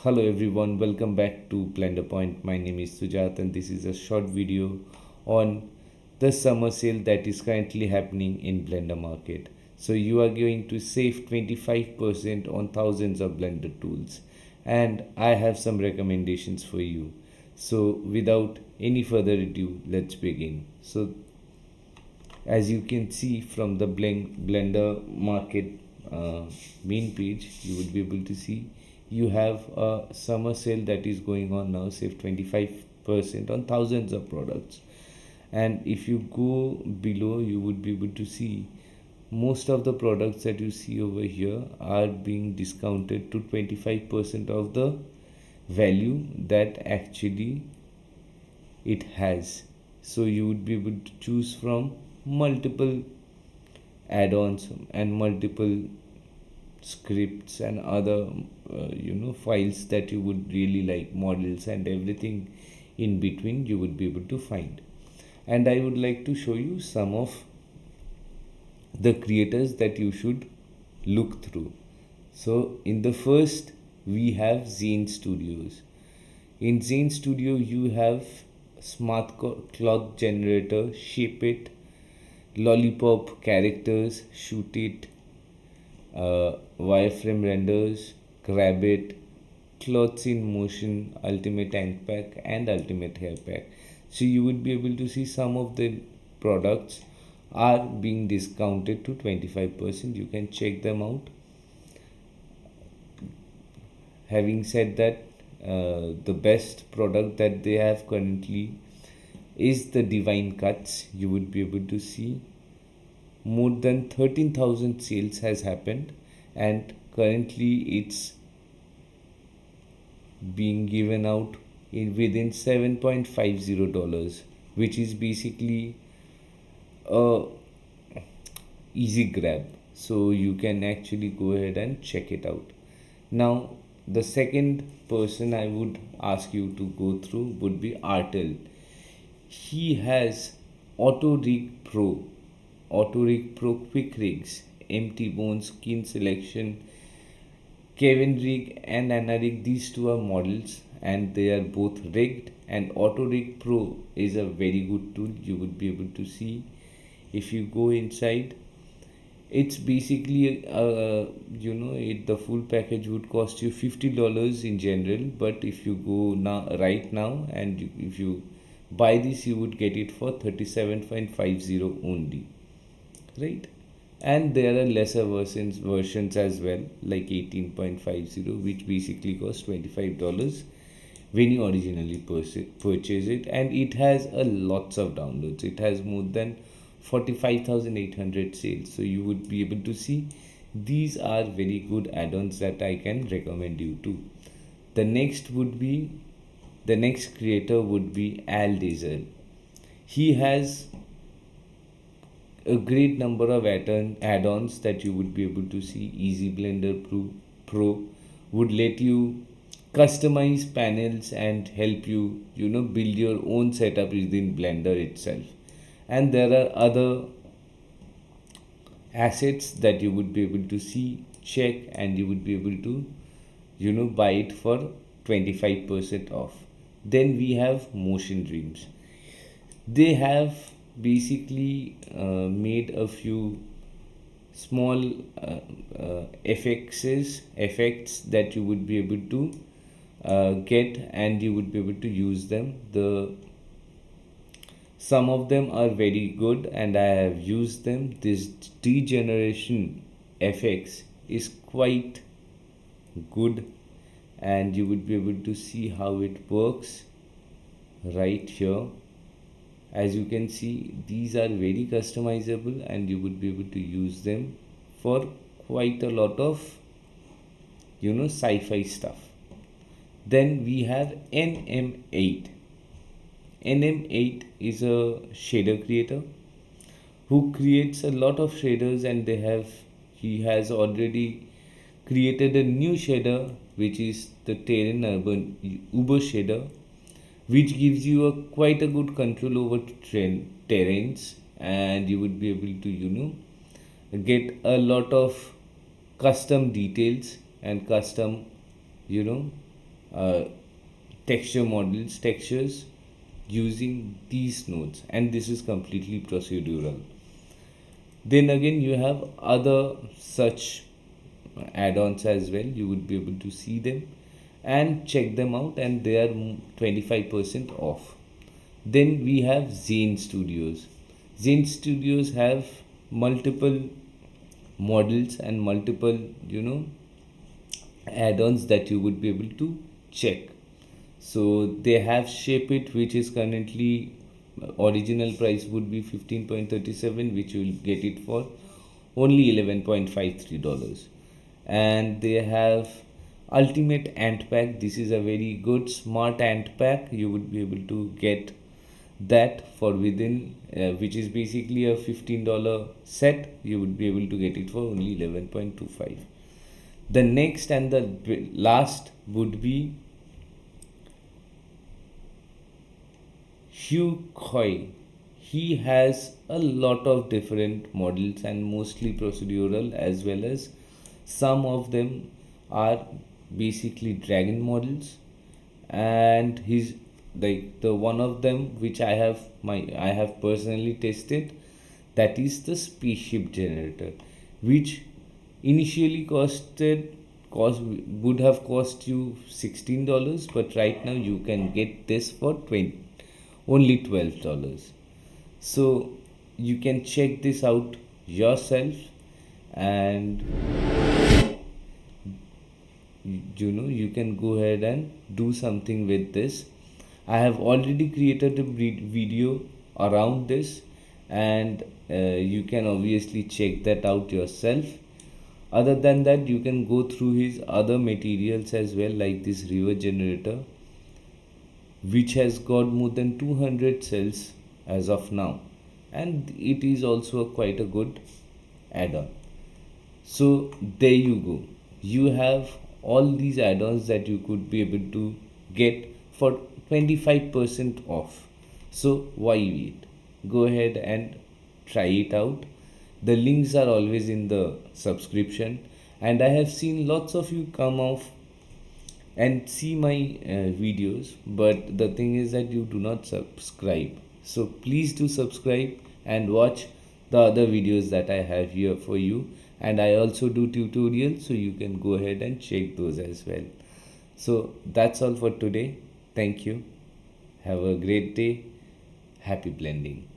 Hello everyone, welcome back to Blender Point. My name is Sujat and this is a short video on the summer sale that is currently happening in Blender market. So you are going to save 25% on thousands of Blender tools and I have some recommendations for you. So without any further ado, let's begin. So as you can see from the Blender market main page, you would be able to see you have a summer sale that is going on now. Save 25% on thousands of products, and if you go below you would be able to see most of the products that you see over here are being discounted to 25% of the value that actually it has. So you would be able to choose from multiple add-ons and multiple scripts and other files that you would really like, models and everything in between you would be able to find. And I would like to show you some of the creators that you should look through. So in the first we have Xane Studios. In Xane Studio you have smart cloth generator, shape it, lollipop characters, shoot it, wireframe renders, grab it, clothes in motion, ultimate tank pack and ultimate hair pack. So you would be able to see some of the products are being discounted to 25%. You can check them out. Having said that, the best product that they have currently is the Divine Cuts. You would be able to see more than 13,000 sales has happened and currently it's being given out within $7.50, which is basically a easy grab. So you can actually go ahead and check it out. Now the second person I would ask you to go through would be Artell. He has Auto Rig Pro quick rigs, empty bone skin selection, Kevin rig and Anna rig. These two are models and they are both rigged, and Auto Rig Pro is a very good tool. You would be able to see if you go inside. It's basically the full package would cost you $50 in general, but if you go now right now and if you buy this you would get it for 37.50 only, right? And there are lesser versions as well, like 18.50, which basically costs $25 when you originally purchase it, and it has a lots of downloads. It has more than 45,800 sales. So you would be able to see these are very good add-ons that I can recommend you to. The next creator would be Al-Dezel. He has a great number of add-ons that you would be able to see. Easy Blender Pro would let you customize panels and help you build your own setup within Blender itself. And there are other assets that you would be able to see, check, and you would be able to buy it for 25% off. Then we have Motion Dreams. They have basically made a few small effects that you would be able to get, and you would be able to use them. Some of them are very good and I have used them. This degeneration FX is quite good and you would be able to see how it works right here. As you can see, these are very customizable and you would be able to use them for quite a lot of sci-fi stuff. Then we have NM8. NM8 is a shader creator who creates a lot of shaders, and he has already created a new shader which is the Terrain Urban Uber shader, which gives you quite a good control over terrains, and you would be able to get a lot of custom details and custom uh, textures using these nodes, and this is completely procedural. Then again, you have other such add-ons as well. You would be able to see them and check them out, and they are 25% off. Then we have Xane Studios. Xane Studios have multiple models and multiple, add-ons that you would be able to check. So they have Shape It, which is currently original price would be 15.37, which you will get it for only $11.53. And they have Ultimate Ant Pack. This is a very good smart ant pack. You would be able to get that for within which is basically a $15 set. You would be able to get it for only 11.25. The next and the last would be Huy Khoi. He has a lot of different models and mostly procedural, as well as some of them are basically dragon models, and he's like the one of them which I have personally tested, that is the spaceship generator, which initially would have cost you $16, but right now you can get this for only $12. So you can check this out yourself, and you can go ahead and do something with this. I have already created a video around this, and you can obviously check that out yourself. Other than that, you can go through his other materials as well, like this river generator, which has got more than 200 cells as of now, and it is also quite a good add-on. So there you go, you have all these add-ons that you could be able to get for 25% off. So why wait? Go ahead and try it out. The links are always in the subscription, and I have seen lots of you come off and see my videos, but the thing is that you do not subscribe. So please do subscribe and watch the other videos that I have here for you, and I also do tutorials, so you can go ahead and check those as well. So that's all for today. Thank you. Have a great day. Happy blending.